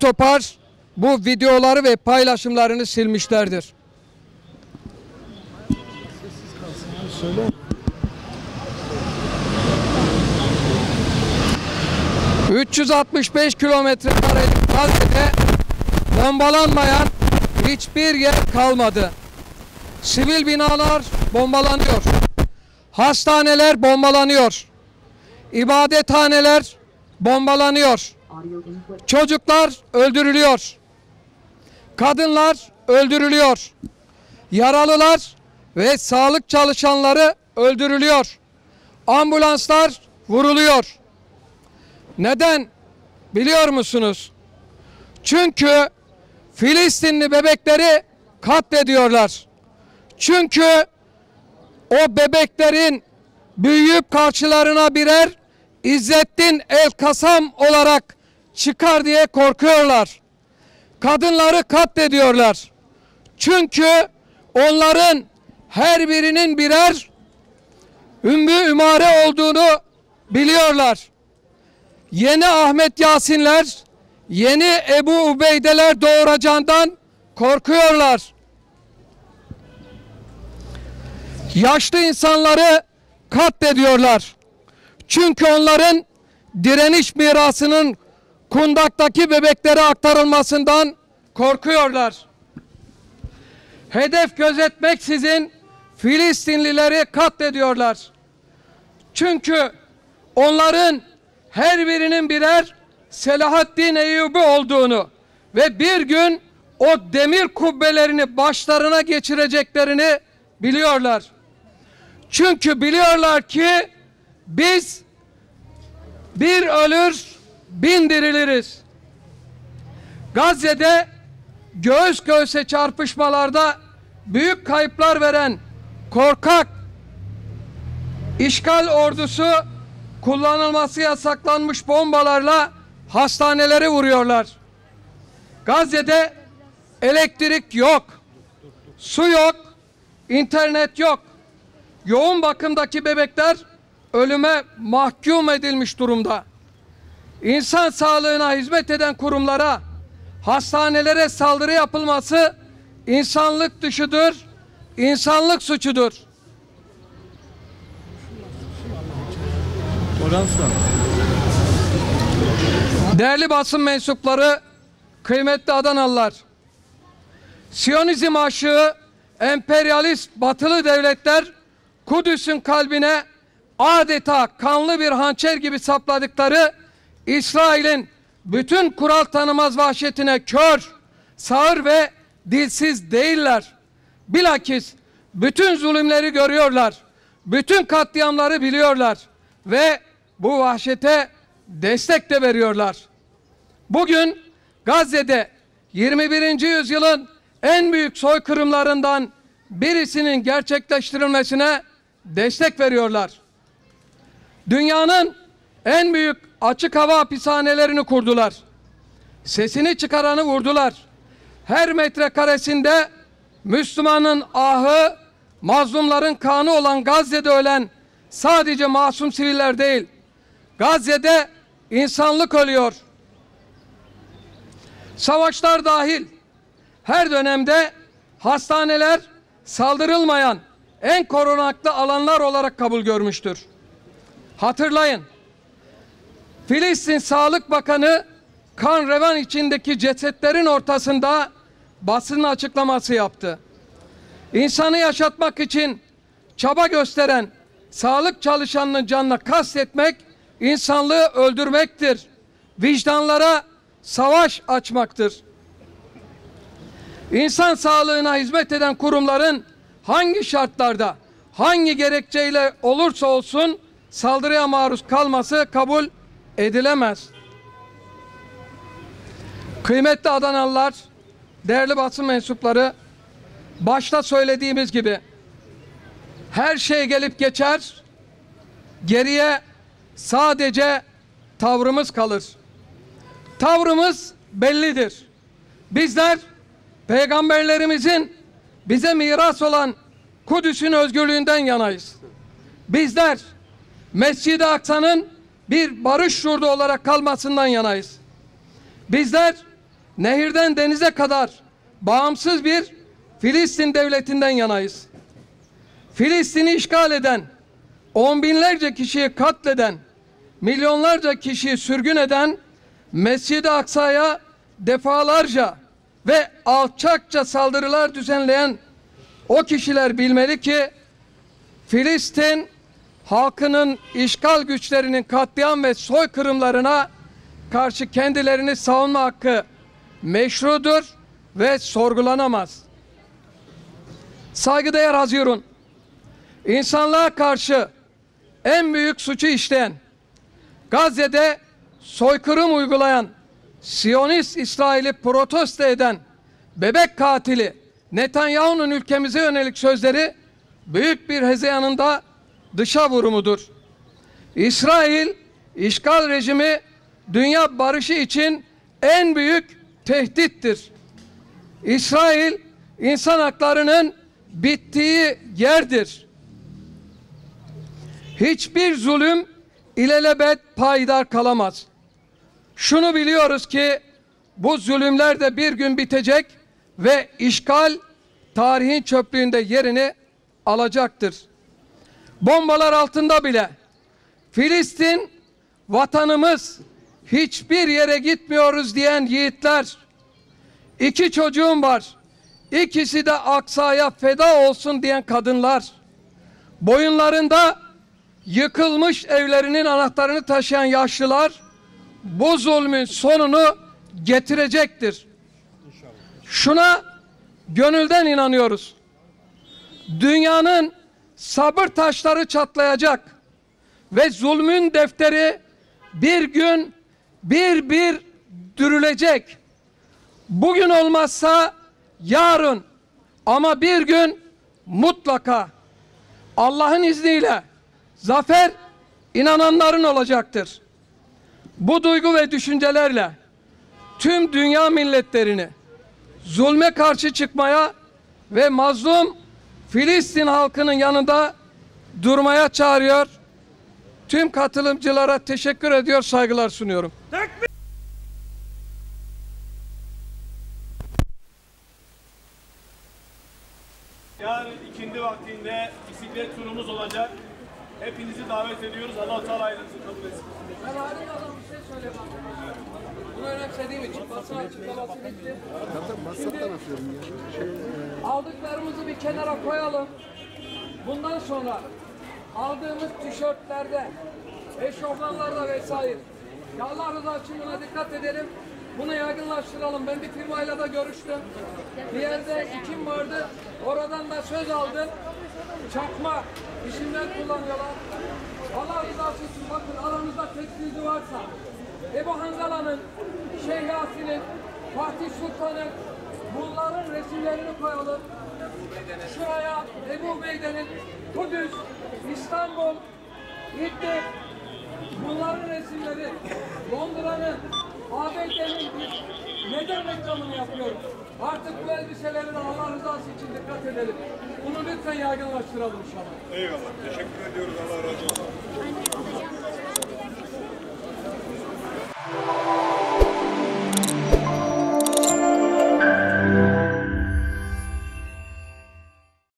topar bu videoları ve paylaşımlarını silmişlerdir. Söyle. 365 kilometre karelik Gazze'de bombalanmayan hiçbir yer kalmadı. Sivil binalar bombalanıyor. Hastaneler bombalanıyor. İbadethaneler bombalanıyor. Çocuklar öldürülüyor. Kadınlar öldürülüyor. Yaralılar ve sağlık çalışanları öldürülüyor. Ambulanslar vuruluyor. Neden biliyor musunuz? Çünkü Filistinli bebekleri katlediyorlar. Çünkü o bebeklerin büyüyüp karşılarına birer İzzettin El-Kasam olarak çıkar diye korkuyorlar. Kadınları katlediyorlar. Çünkü onların her birinin birer ümmü ümare olduğunu biliyorlar. Yeni Ahmet Yasinler, yeni Ebu Ubeydeler doğuracağından korkuyorlar. Yaşlı insanları katlediyorlar. Çünkü onların direniş mirasının kundaktaki bebeklere aktarılmasından korkuyorlar. Hedef gözetmeksizin Filistinlileri katlediyorlar. Çünkü onların her birinin birer Selahaddin Eyyubi olduğunu ve bir gün o demir kubbelerini başlarına geçireceklerini biliyorlar. Çünkü biliyorlar ki biz bir ölür, bin diriliriz. Gazze'de göğüs göğüse çarpışmalarda büyük kayıplar veren korkak işgal ordusu kullanılması yasaklanmış bombalarla hastaneleri vuruyorlar. Gazze'de elektrik yok, su yok, internet yok. Yoğun bakımdaki bebekler ölüme mahkum edilmiş durumda. İnsan sağlığına hizmet eden kurumlara, hastanelere saldırı yapılması insanlık dışıdır, insanlık suçudur. Değerli basın mensupları, kıymetli Adanalılar, Siyonizm aşığı, emperyalist batılı devletler Kudüs'ün kalbine adeta kanlı bir hançer gibi sapladıkları İsrail'in bütün kural tanımaz vahşetine kör, sağır ve dilsiz değiller. Bilakis bütün zulümleri görüyorlar, bütün katliamları biliyorlar ve bu vahşete destek de veriyorlar. Bugün Gazze'de 21. yüzyılın en büyük soykırımlarından birisinin gerçekleştirilmesine destek veriyorlar. Dünyanın en büyük açık hava hapishanelerini kurdular. Sesini çıkaranı vurdular. Her metrekaresinde Müslümanın ahı, mazlumların kanı olan Gazze'de ölen sadece masum siviller değil, Gazze'de insanlık ölüyor. Savaşlar dahil her dönemde hastaneler saldırılmayan en korunaklı alanlar olarak kabul görmüştür. Hatırlayın, Filistin Sağlık Bakanı kan revan içindeki cesetlerin ortasında basın açıklaması yaptı. İnsanı yaşatmak için çaba gösteren sağlık çalışanının canına kastetmek, insanlığı öldürmektir. Vicdanlara savaş açmaktır. İnsan sağlığına hizmet eden kurumların hangi şartlarda, hangi gerekçeyle olursa olsun saldırıya maruz kalması kabul edilemez. Kıymetli Adanalılar, değerli basın mensupları, başta söylediğimiz gibi her şey gelip geçer, geriye sadece tavrımız kalır. Tavrımız bellidir. Bizler peygamberlerimizin bize miras olan Kudüs'ün özgürlüğünden yanayız. Bizler Mescid-i Aksa'nın bir barış yurdu olarak kalmasından yanayız. Bizler nehirden denize kadar bağımsız bir Filistin devletinden yanayız. Filistin'i işgal eden, on binlerce kişiyi katleden, milyonlarca kişiyi sürgün eden, Mescid-i Aksa'ya defalarca ve alçakça saldırılar düzenleyen o kişiler bilmeli ki Filistin halkının işgal güçlerinin katliam ve soykırımlarına karşı kendilerini savunma hakkı meşrudur ve sorgulanamaz. Saygıdeğer Hazirun, insanlığa karşı en büyük suçu işleyen, Gazze'de soykırım uygulayan, Siyonist İsrail'i protesto eden bebek katili Netanyahu'nun ülkemize yönelik sözleri büyük bir hezeyanın da dışa vurumudur. İsrail işgal rejimi dünya barışı için en büyük tehdittir. İsrail insan haklarının bittiği yerdir. Hiçbir zulüm ilelebet payidar kalamaz. Şunu biliyoruz ki bu zulümler de bir gün bitecek ve işgal tarihin çöplüğünde yerini alacaktır. Bombalar altında bile Filistin vatanımız, hiçbir yere gitmiyoruz diyen yiğitler, 2 çocuğum var, ikisi de Aksa'ya feda olsun diyen kadınlar, boyunlarında yıkılmış evlerinin anahtarını taşıyan yaşlılar bu zulmün sonunu getirecektir. Şuna gönülden inanıyoruz. Dünyanın sabır taşları çatlayacak ve zulmün defteri bir gün bir dürülecek. Bugün olmazsa yarın, ama bir gün mutlaka Allah'ın izniyle zafer inananların olacaktır. Bu duygu ve düşüncelerle tüm dünya milletlerini zulme karşı çıkmaya ve mazlum Filistin halkının yanında durmaya çağırıyor. Tüm katılımcılara teşekkür ediyor, saygılar sunuyorum. Yarın ikindi vaktinde bisiklet turumuz olacak. Hepinizi davet ediyoruz. Allah-u Teala ayrınızı kabul etsin. Ben harika adam bir şey söylemem. Bunu önemsediğim için basın açıklaması bitti. Aldıklarımızı bir kenara koyalım. Bundan sonra aldığımız tişörtlerde, eşofmanlarda vesaire, ya Allah rızası için buna dikkat edelim. Bunu yaygınlaştıralım. Ben bir firmayla da görüştüm. Bir yerde kim vardı? Oradan da söz aldım. Çakma işinden kullanıyorlar. Allah rızası için bakın, aranızda tekstilci varsa, Ebu Hanzala'nın, Şeyh Yasin'in, Fatih Sultan'ın, bunların resimlerini koyalım. Şuraya Ebu Beyden'in, Kudüs, İstanbul, İdlib, bunların resimleri, Londra'nın, ABD'nin neden reklamını yapıyoruz? Artık bu elbiseleri de Allah rızası için dikkat edelim. Bunu lütfen yaygınlaştıralım inşallah. Eyvallah. Teşekkür ediyoruz. Allah razı olsun.